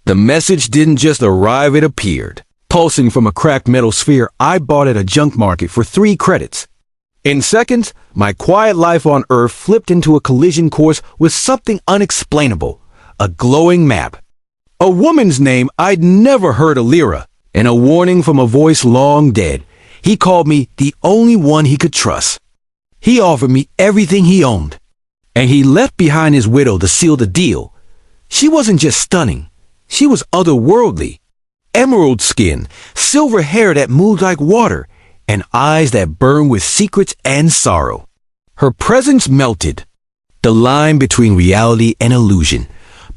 The message didn't just arrive, it appeared. Pulsing from a cracked metal sphere I bought at a junk market for 3 credits. In seconds, my quiet life on Earth flipped into a collision course with something unexplainable. A glowing map. A woman's name I'd never heard, Aelira, and a warning from a voice long dead. He called me the only one he could trust. He offered me everything he owned. And he left behind his widow to seal the deal. She wasn't just stunning. She was otherworldly. Emerald skin, silver hair that moved like water, and eyes that burned with secrets and sorrow. Her presence melted the line between reality and illusion.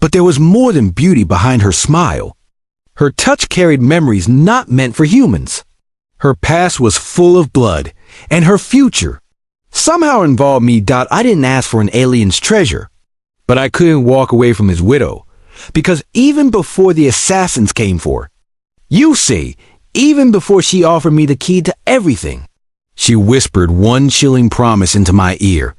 But there was more than beauty behind her smile. Her touch carried memories not meant for humans. Her past was full of blood, and her future somehow involved me. I didn't ask for an alien's treasure, but I couldn't walk away from his widow, because even before the assassins came for her, you see, even before she offered me the key to everything, she whispered one chilling promise into my ear.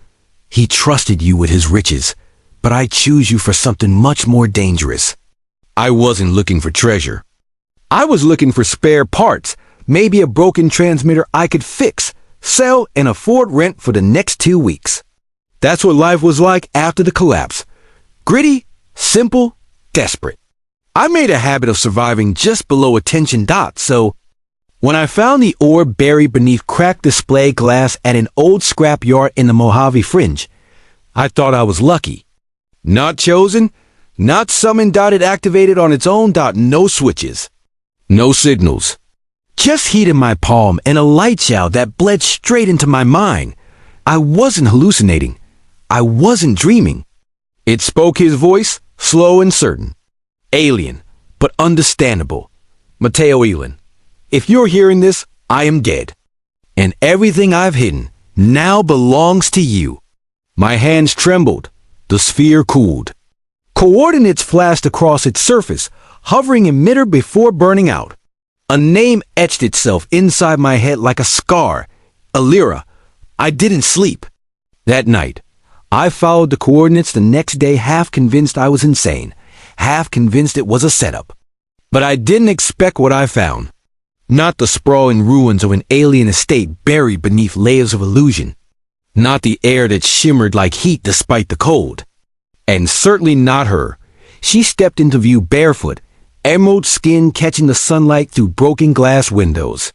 He trusted you with his riches, but I choose you for something much more dangerous. I wasn't looking for treasure. I was looking for spare parts, maybe a broken transmitter I could fix, sell, and afford rent for the next 2 weeks. That's what life was like after the collapse. Gritty, simple, desperate. I made a habit of surviving just below attention dot, so when I found the ore buried beneath cracked display glass at an old scrapyard in the Mojave Fringe, I thought I was lucky. Not chosen, not summoned. It activated on its own. No switches, no signals. Just heat in my palm and a light shower that bled straight into my mind. I wasn't hallucinating. I wasn't dreaming. It spoke, his voice, slow and certain. Alien, but understandable. Mateo Aelira, if you're hearing this, I am dead. And everything I've hidden now belongs to you. My hands trembled. The sphere cooled. Coordinates flashed across its surface, hovering in midair before burning out. A name etched itself inside my head like a scar. Aelira. I didn't sleep. That night, I followed the coordinates the next day, half convinced I was insane, half convinced it was a setup. But I didn't expect what I found. Not the sprawling ruins of an alien estate buried beneath layers of illusion. Not the air that shimmered like heat despite the cold. And certainly not her. She stepped into view barefoot, emerald skin catching the sunlight through broken glass windows.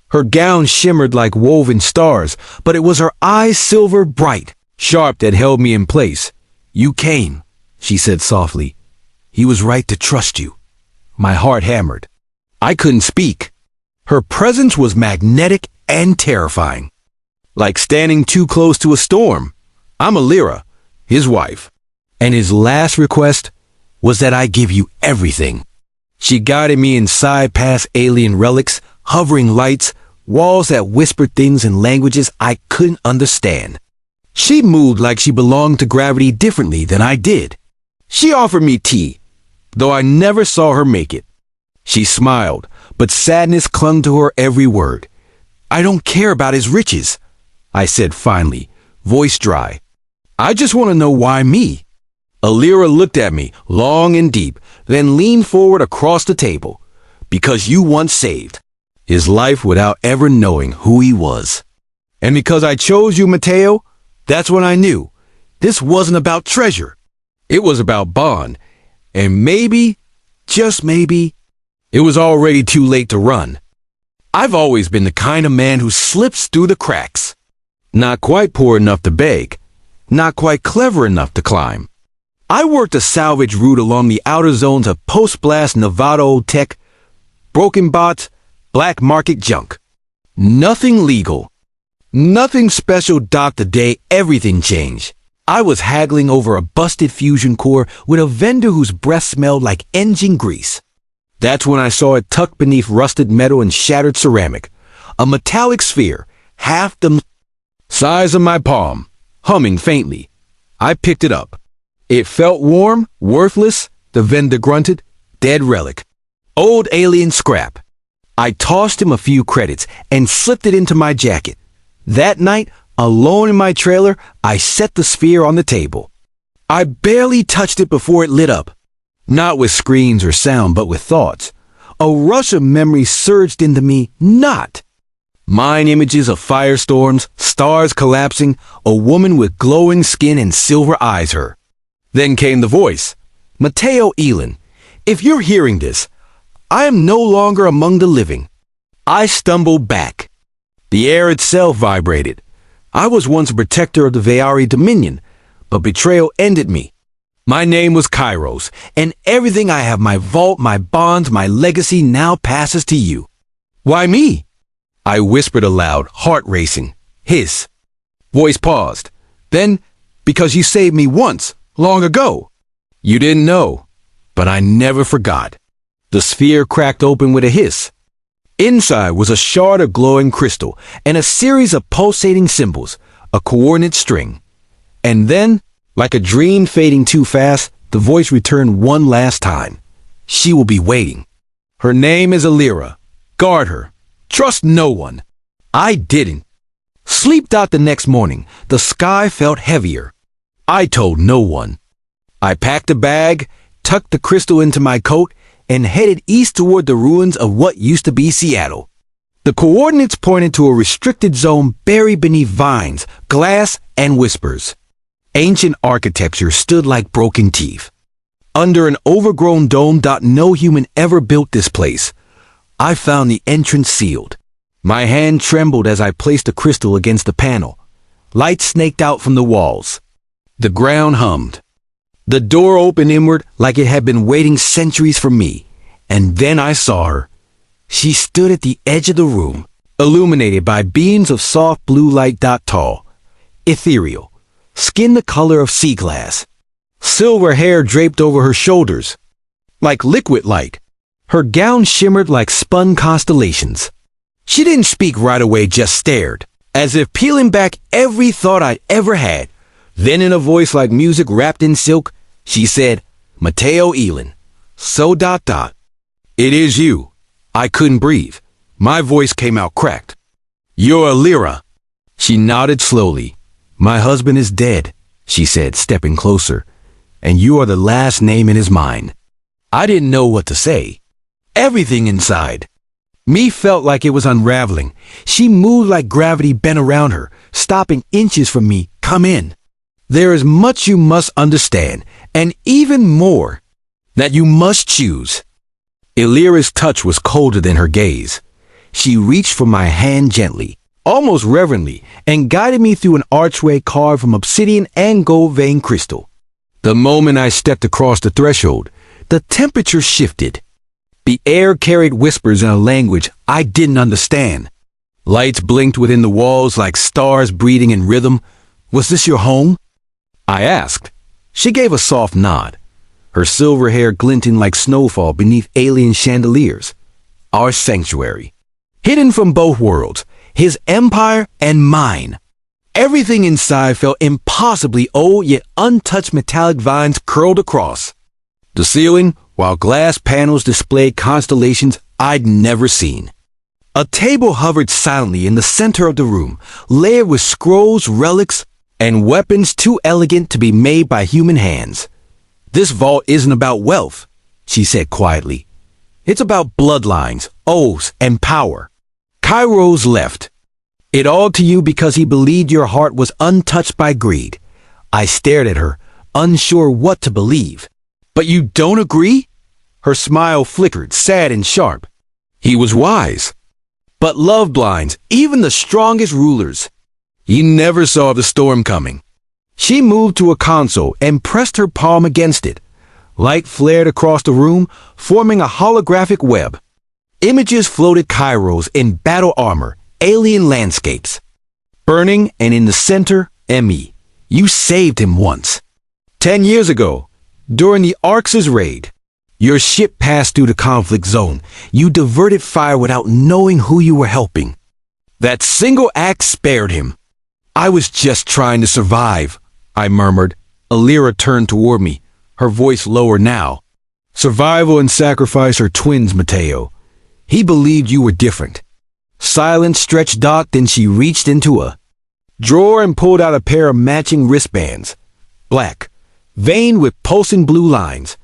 Her gown shimmered like woven stars, but it was her eyes silver bright, sharp, that held me in place. You came, she said softly. He was right to trust you. My heart hammered. I couldn't speak. Her presence was magnetic and terrifying. Like standing too close to a storm. I'm Aelira, his wife, and his last request was that I give you everything. She guided me inside past alien relics, hovering lights, walls that whispered things in languages I couldn't understand. She moved like she belonged to gravity differently than I did. She offered me tea, though I never saw her make it. She smiled, but sadness clung to her every word. I don't care about his riches, I said finally, voice dry. I just want to know why me. Aelira looked at me long and deep, then leaned forward across the table. Because you once saved his life without ever knowing who he was. And because I chose you, Mateo, that's when I knew this wasn't about treasure. It was about bond. And maybe, just maybe, it was already too late to run. I've always been the kind of man who slips through the cracks. Not quite poor enough to beg, not quite clever enough to climb. I worked a salvage route along the outer zones of post-blast Novato tech, broken bots, black market junk. Nothing legal. Nothing special. The day everything changed, I was haggling over a busted fusion core with a vendor whose breath smelled like engine grease. That's when I saw it tucked beneath rusted metal and shattered ceramic. A metallic sphere, half the size of my palm, humming faintly. I picked it up. It felt warm, worthless, the vendor grunted. Dead relic. Old alien scrap. I tossed him a few credits and slipped it into my jacket. That night, alone in my trailer, I set the sphere on the table. I barely touched it before it lit up. Not with screens or sound, but with thoughts. A rush of memory surged into me, not. Mind images of firestorms, stars collapsing, a woman with glowing skin and silver eyes her. Then came the voice. Mateo Aelira, if you're hearing this, I am no longer among the living. I stumbled back. The air itself vibrated. I was once a protector of the Veari dominion, but betrayal ended me. My name was Kairos, and everything I have, my vault, my bonds, my legacy, now passes to you. Why me? I whispered aloud, heart racing. Hiss. Voice paused. Then, because you saved me once, long ago. You didn't know, but I never forgot. The sphere cracked open with a hiss. Inside was a shard of glowing crystal and a series of pulsating symbols, a coordinate string. And then, like a dream fading too fast, the voice returned one last time. She will be waiting. Her name is Aelira. Guard her. Trust no one. I didn't. Sleeped out the next morning. The sky felt heavier. I told no one. I packed a bag, tucked the crystal into my coat, and headed east toward the ruins of what used to be Seattle. The coordinates pointed to a restricted zone buried beneath vines, glass, and whispers. Ancient architecture stood like broken teeth. Under an overgrown dome, no human ever built this place. I found the entrance sealed. My hand trembled as I placed the crystal against the panel. Light snaked out from the walls. The ground hummed. The door opened inward like it had been waiting centuries for me. And then I saw her. She stood at the edge of the room, illuminated by beams of soft blue light. Tall, ethereal, skin the color of sea glass. Silver hair draped over her shoulders, like liquid light. Her gown shimmered like spun constellations. She didn't speak right away, just stared, as if peeling back every thought I'd ever had. Then in a voice like music wrapped in silk, she said, Mateo Aelira. So. It is you. I couldn't breathe. My voice came out cracked. You're Aelira. She nodded slowly. My husband is dead, she said, stepping closer, and you are the last name in his mind. I didn't know what to say. Everything inside me felt like it was unraveling. She moved like gravity bent around her, stopping inches from me. Come in. There is much you must understand, and even more that you must choose. Aelira's touch was colder than her gaze. She reached for my hand gently, almost reverently, and guided me through an archway carved from obsidian and gold-veined crystal. The moment I stepped across the threshold, the temperature shifted. The air carried whispers in a language I didn't understand. Lights blinked within the walls like stars breathing in rhythm. Was this your home? I asked. She gave a soft nod, her silver hair glinting like snowfall beneath alien chandeliers. Our sanctuary. Hidden from both worlds, his empire and mine. Everything inside felt impossibly old, yet untouched metallic vines curled across. The ceiling, while glass panels displayed constellations I'd never seen. A table hovered silently in the center of the room, layered with scrolls, relics, and weapons too elegant to be made by human hands. This vault isn't about wealth, she said quietly. It's about bloodlines, oaths, and power. Kairos left it all to you because he believed your heart was untouched by greed. I stared at her, unsure what to believe. But you don't agree? Her smile flickered, sad and sharp. He was wise. But love blinds even the strongest rulers. He never saw the storm coming. She moved to a console and pressed her palm against it. Light flared across the room, forming a holographic web. Images floated Kairos in battle armor, alien landscapes. Burning, and in the center, Emmy. You saved him once. 10 years ago, during the Arx's raid, your ship passed through the conflict zone. You diverted fire without knowing who you were helping. That single act spared him. I was just trying to survive, I murmured. Aelira turned toward me, her voice lower now. Survival and sacrifice are twins, Mateo. He believed you were different. Silence stretched. Then she reached into a drawer and pulled out a pair of matching wristbands. Black, veined with pulsing blue lines.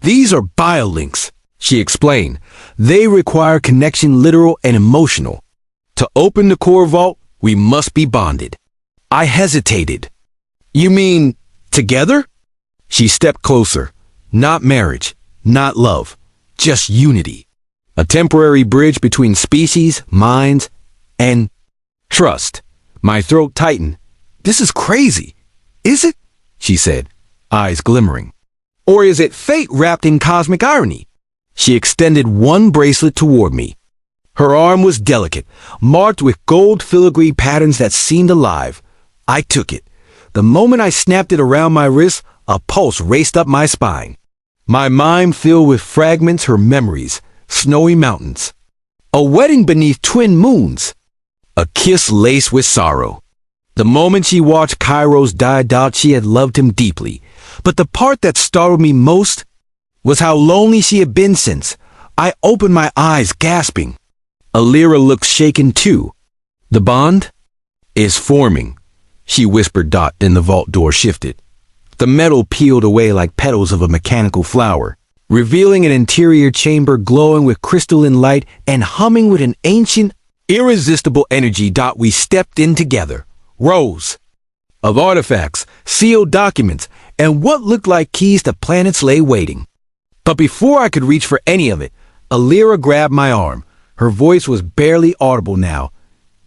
These are biolinks, she explained. They require connection, literal and emotional. To open the core vault, we must be bonded. I hesitated. You mean together? She stepped closer. Not marriage, not love, just unity. A temporary bridge between species, minds, and trust. My throat tightened. This is crazy. Is it? She said, eyes glimmering. Or is it fate wrapped in cosmic irony? She extended one bracelet toward me. Her arm was delicate, marked with gold filigree patterns that seemed alive. I took it. The moment I snapped it around my wrist, a pulse raced up my spine. My mind filled with fragments, her memories, snowy mountains. A wedding beneath twin moons. A kiss laced with sorrow. The moment she watched Kairos die out, she had loved him deeply. But the part that startled me most was how lonely she had been since. I opened my eyes, gasping. Aelira looked shaken too. The bond is forming, she whispered. Then the vault door shifted. The metal peeled away like petals of a mechanical flower, revealing an interior chamber glowing with crystalline light and humming with an ancient, irresistible energy. We stepped in together. Rows of artifacts, sealed documents, and what looked like keys to planets lay waiting. But before I could reach for any of it, Aelira grabbed my arm. Her voice was barely audible now.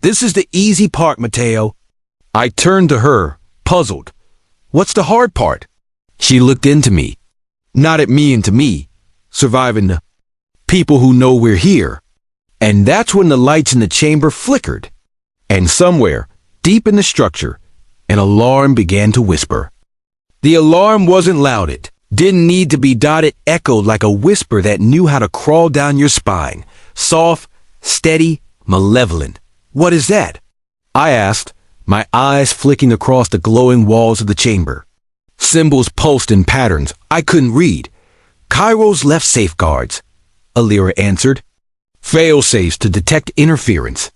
This is the easy part, Mateo. I turned to her, puzzled. What's the hard part? She looked into me. Not at me, into me. Surviving the people who know we're here. And that's when the lights in the chamber flickered. And somewhere, deep in the structure, an alarm began to whisper. The alarm wasn't loud. It didn't need to be. It echoed like a whisper that knew how to crawl down your spine. Soft, steady, malevolent. What is that? I asked, my eyes flicking across the glowing walls of the chamber. Symbols pulsed in patterns I couldn't read. Kairos left safeguards, Aelira answered. Fail-safes to detect interference.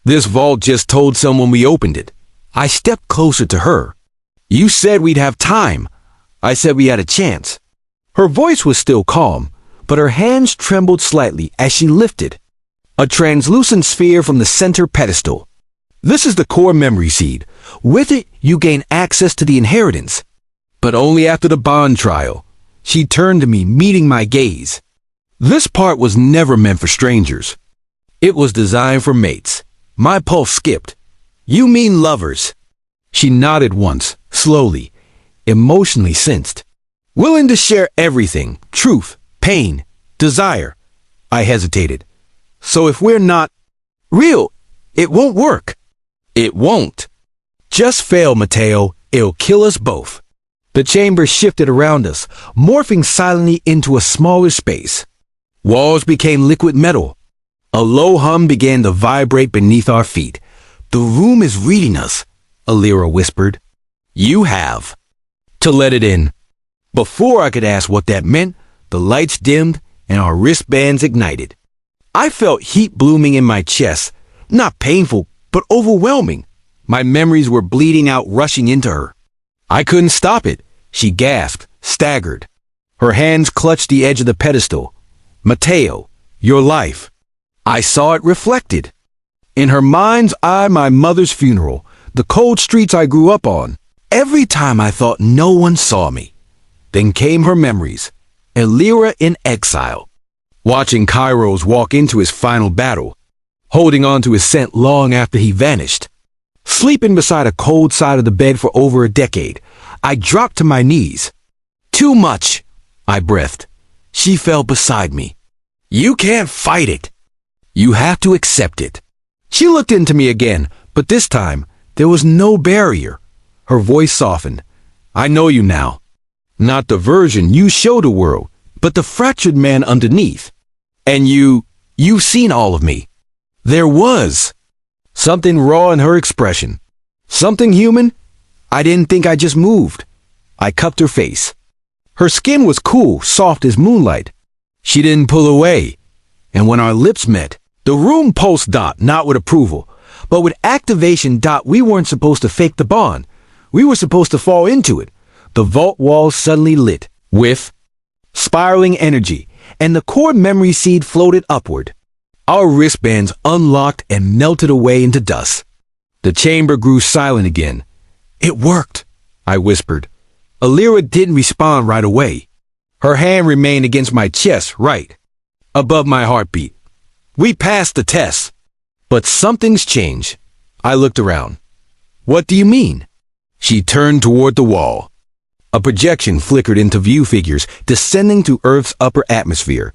This vault just told someone we opened it. I stepped closer to her. You said we'd have time. I said we had a chance. Her voice was still calm, but her hands trembled slightly as she lifted a translucent sphere from the center pedestal. This is the core memory seed. With it, you gain access to the inheritance. But only after the bond trial. She turned to me, meeting my gaze. This part was never meant for strangers. It was designed for mates. My pulse skipped. You mean lovers? She nodded once, slowly, emotionally sensed. Willing to share everything, truth, pain, desire. I hesitated. So if we're not real, it won't work. It won't. Just fail, Mateo. It'll kill us both. The chamber shifted around us, morphing silently into a smaller space. Walls became liquid metal. A low hum began to vibrate beneath our feet. The room is reading us, Aelira whispered. You have to let it in. Before I could ask what that meant, the lights dimmed and our wristbands ignited. I felt heat blooming in my chest, not painful, but overwhelming. My memories were bleeding out, rushing into her. I couldn't stop it. She gasped, staggered. Her hands clutched the edge of the pedestal. Mateo, your life. I saw it reflected. In her mind's eye, my mother's funeral, the cold streets I grew up on. Every time I thought no one saw me. Then came her memories. Aelira in exile. Watching Kairos walk into his final battle. Holding on to his scent long after he vanished. Sleeping beside a cold side of the bed for over a decade. I dropped to my knees. Too much, I breathed. She fell beside me. You can't fight it. You have to accept it. She looked into me again, but this time, there was no barrier. Her voice softened. I know you now. Not the version you show the world, but the fractured man underneath. And you've seen all of me. There was something raw in her expression. Something human. I didn't think I just moved. I cupped her face. Her skin was cool, soft as moonlight. She didn't pull away. And when our lips met, the room pulsed. Not with approval, but with activation. We weren't supposed to fake the bond. We were supposed to fall into it. The vault walls suddenly lit with spiraling energy, and the core memory seed floated upward. Our wristbands unlocked and melted away into dust. The chamber grew silent again. "It worked," I whispered. Aelira didn't respond right away. Her hand remained against my chest, right above my heartbeat. We passed the test. But something's changed. I looked around. "What do you mean?" She turned toward the wall. A projection flickered into view figures descending to Earth's upper atmosphere.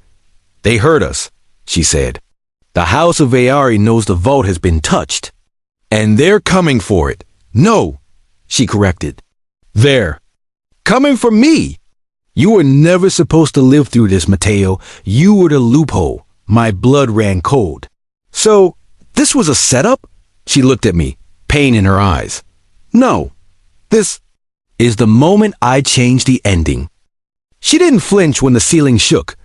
"They heard us," she said. "The House of Heir knows the vault has been touched. And they're coming for it." "No," she corrected. "They're coming for me." "You were never supposed to live through this, Mateo. You were the loophole." My blood ran cold. "So, this was a setup?" She looked at me, pain in her eyes. "No, this is the moment I changed the ending." She didn't flinch when the ceiling shook.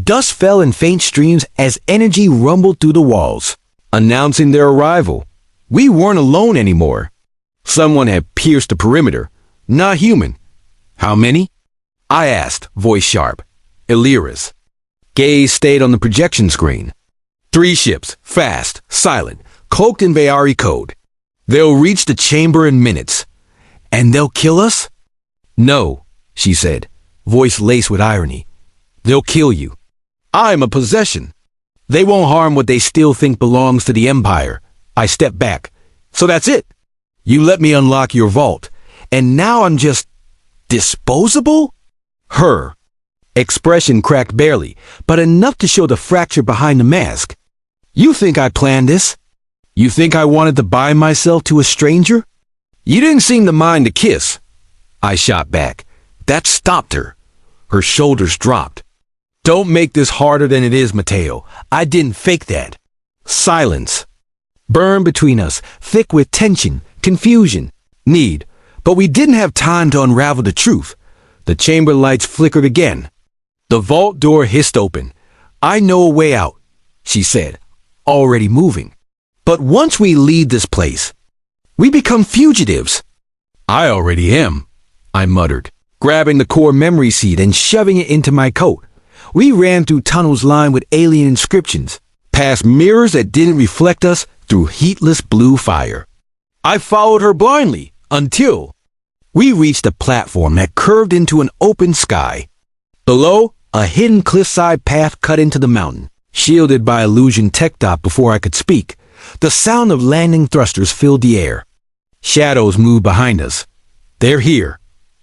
Dust fell in faint streams as energy rumbled through the walls, announcing their arrival. We weren't alone anymore. Someone had pierced the perimeter. Not human. "How many?" I asked, voice sharp. "Aelira's." Gaze stayed on the projection screen. 3 ships, fast, silent, cloaked in Heir code. "They'll reach the chamber in minutes." "And they'll kill us?" "No," she said, voice laced with irony. "They'll kill you. I'm a possession. They won't harm what they still think belongs to the Empire." I stepped back. "So that's it? You let me unlock your vault, and now I'm just disposable?" Her expression cracked barely, but enough to show the fracture behind the mask. "You think I planned this? You think I wanted to bind myself to a stranger? You didn't seem to mind the kiss." I shot back. That stopped her. Her shoulders dropped. "Don't make this harder than it is, Mateo. I didn't fake that." Silence burned between us, thick with tension, confusion, need. But we didn't have time to unravel the truth. The chamber lights flickered again. The vault door hissed open. "I know a way out," she said, already moving. "But once we leave this place, we become fugitives." "I already am," I muttered, grabbing the core memory seed and shoving it into my coat. We ran through tunnels lined with alien inscriptions, past mirrors that didn't reflect us, through heatless blue fire. I followed her blindly until we reached a platform that curved into an open sky. Below, a hidden cliffside path cut into the mountain, shielded by illusion tech dot before I could speak. The sound of landing thrusters filled the air. Shadows moved behind us. "They're here,"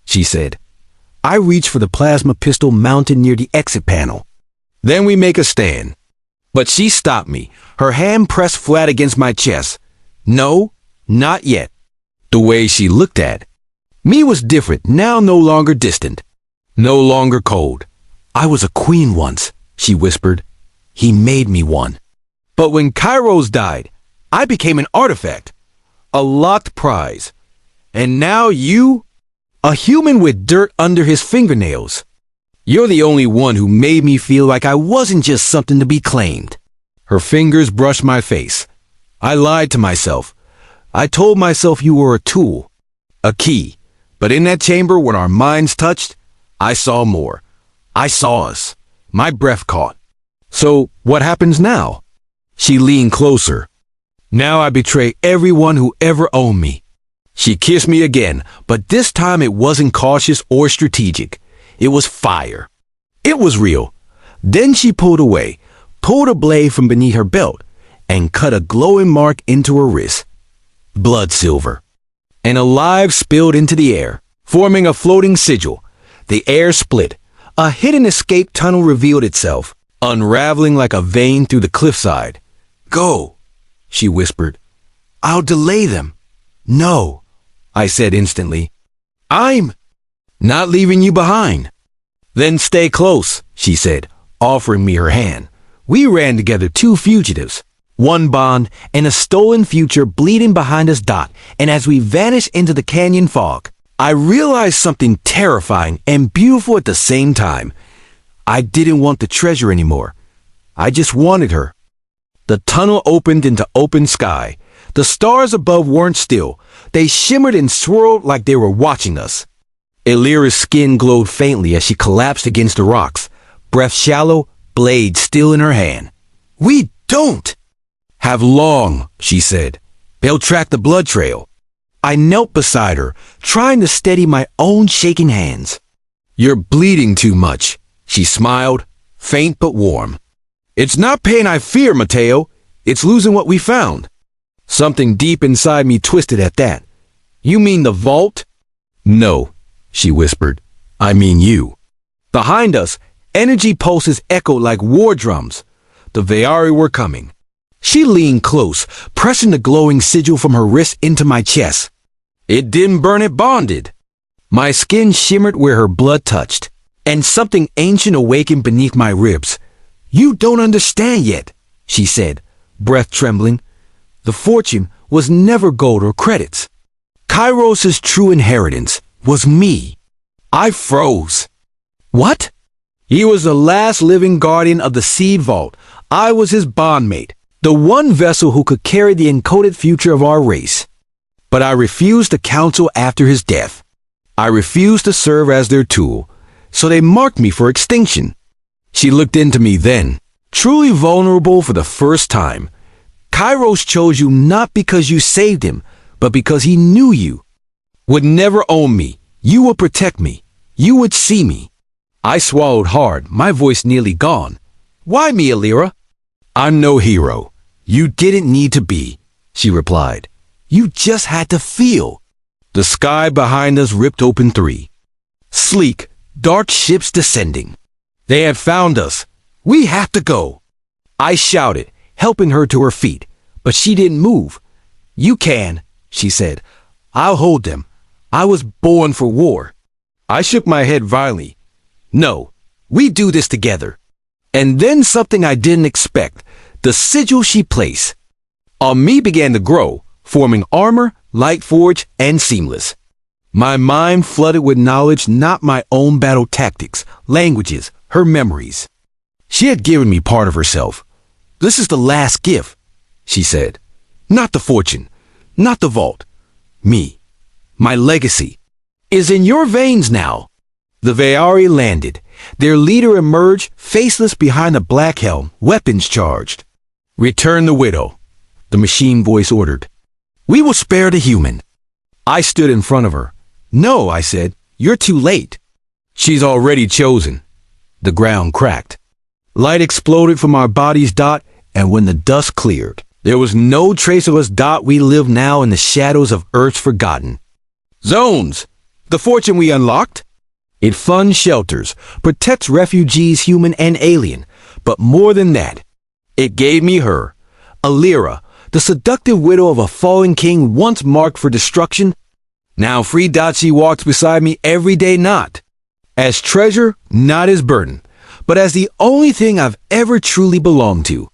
she said. I reached for the plasma pistol mounted near the exit panel. "Then we make a stand." But she stopped me, her hand pressed flat against my chest. "No, not yet." The way she looked at me was different, now no longer distant, no longer cold. "I was a queen once," she whispered. "He made me one. But when Kairos died, I became an artifact, a locked prize. And now you, a human with dirt under his fingernails. You're the only one who made me feel like I wasn't just something to be claimed." Her fingers brushed my face. I lied to myself. I told myself you were a tool, a key. But in that chamber, when our minds touched, I saw more. I saw us. My breath caught. "So what happens now?" She leaned closer. "Now I betray everyone who ever owned me." She kissed me again, but this time it wasn't cautious or strategic. It was fire. It was real. Then she pulled away, pulled a blade from beneath her belt, and cut a glowing mark into her wrist. Blood silver. And alive spilled into the air, forming a floating sigil. The air split. A hidden escape tunnel revealed itself, unraveling like a vein through the cliffside. "Go," she whispered. "I'll delay them." "No," I said instantly. "I'm not leaving you behind." "Then stay close," she said, offering me her hand. We ran together, 2 fugitives, one bond, and a stolen future bleeding behind us. And as we vanished into the canyon fog, I realized something terrifying and beautiful at the same time. I didn't want the treasure anymore. I just wanted her. The tunnel opened into open sky. The stars above weren't still. They shimmered and swirled like they were watching us. Aelira's skin glowed faintly as she collapsed against the rocks, breath shallow, blade still in her hand. "We don't have long," she said. "They'll track the blood trail." I knelt beside her, trying to steady my own shaking hands. "You're bleeding too much," she smiled, faint but warm. "It's not pain I fear, Mateo. It's losing what we found." Something deep inside me twisted at that. "You mean the vault?" "No," she whispered. "I mean you." Behind us, energy pulses echoed like war drums. The Veari were coming. She leaned close, pressing the glowing sigil from her wrist into my chest. It didn't burn, it bonded. My skin shimmered where her blood touched, and something ancient awakened beneath my ribs. "You don't understand yet," she said, breath trembling. "The fortune was never gold or credits. Kairos' true inheritance was me." I froze. "What?" "He was the last living guardian of the seed vault. I was his bondmate, the one vessel who could carry the encoded future of our race. But I refused to counsel after his death. I refused to serve as their tool, so they marked me for extinction." She looked into me then, truly vulnerable for the first time. "Kairos chose you not because you saved him, but because he knew you. Would never own me. You would protect me. You would see me." I swallowed hard, my voice nearly gone. "Why me, Aelira?" "I'm no hero. You didn't need to be," she replied. "You just had to feel." The sky behind us ripped open 3. Sleek, dark ships descending. They had found us. "We have to go," I shouted, helping her to her feet, but she didn't move. "You can," she said. "I'll hold them. I was born for war." I shook my head violently. "No, we do this together." And then something I didn't expect, the sigil she placed on me began to grow, forming armor, light forge, and seamless. My mind flooded with knowledge, not my own battle tactics, languages, her memories. She had given me part of herself. "This is the last gift," she said. "Not the fortune, not the vault. Me, my legacy, is in your veins now." The Veari landed. Their leader emerged, faceless behind a black helm, weapons charged. "Return the widow," the machine voice ordered. "We will spare the human." I stood in front of her. "No," I said, "you're too late." "She's already chosen." The ground cracked. Light exploded from our bodies, and when the dust cleared, there was no trace of us. We live now in the shadows of Earth's forgotten. Zones! The fortune we unlocked? It funds shelters, protects refugees, human and alien, but more than that, it gave me her, Aelira, the seductive widow of a fallen king once marked for destruction. Now free, she walks beside me every day, not as treasure, not as burden, but as the only thing I've ever truly belonged to.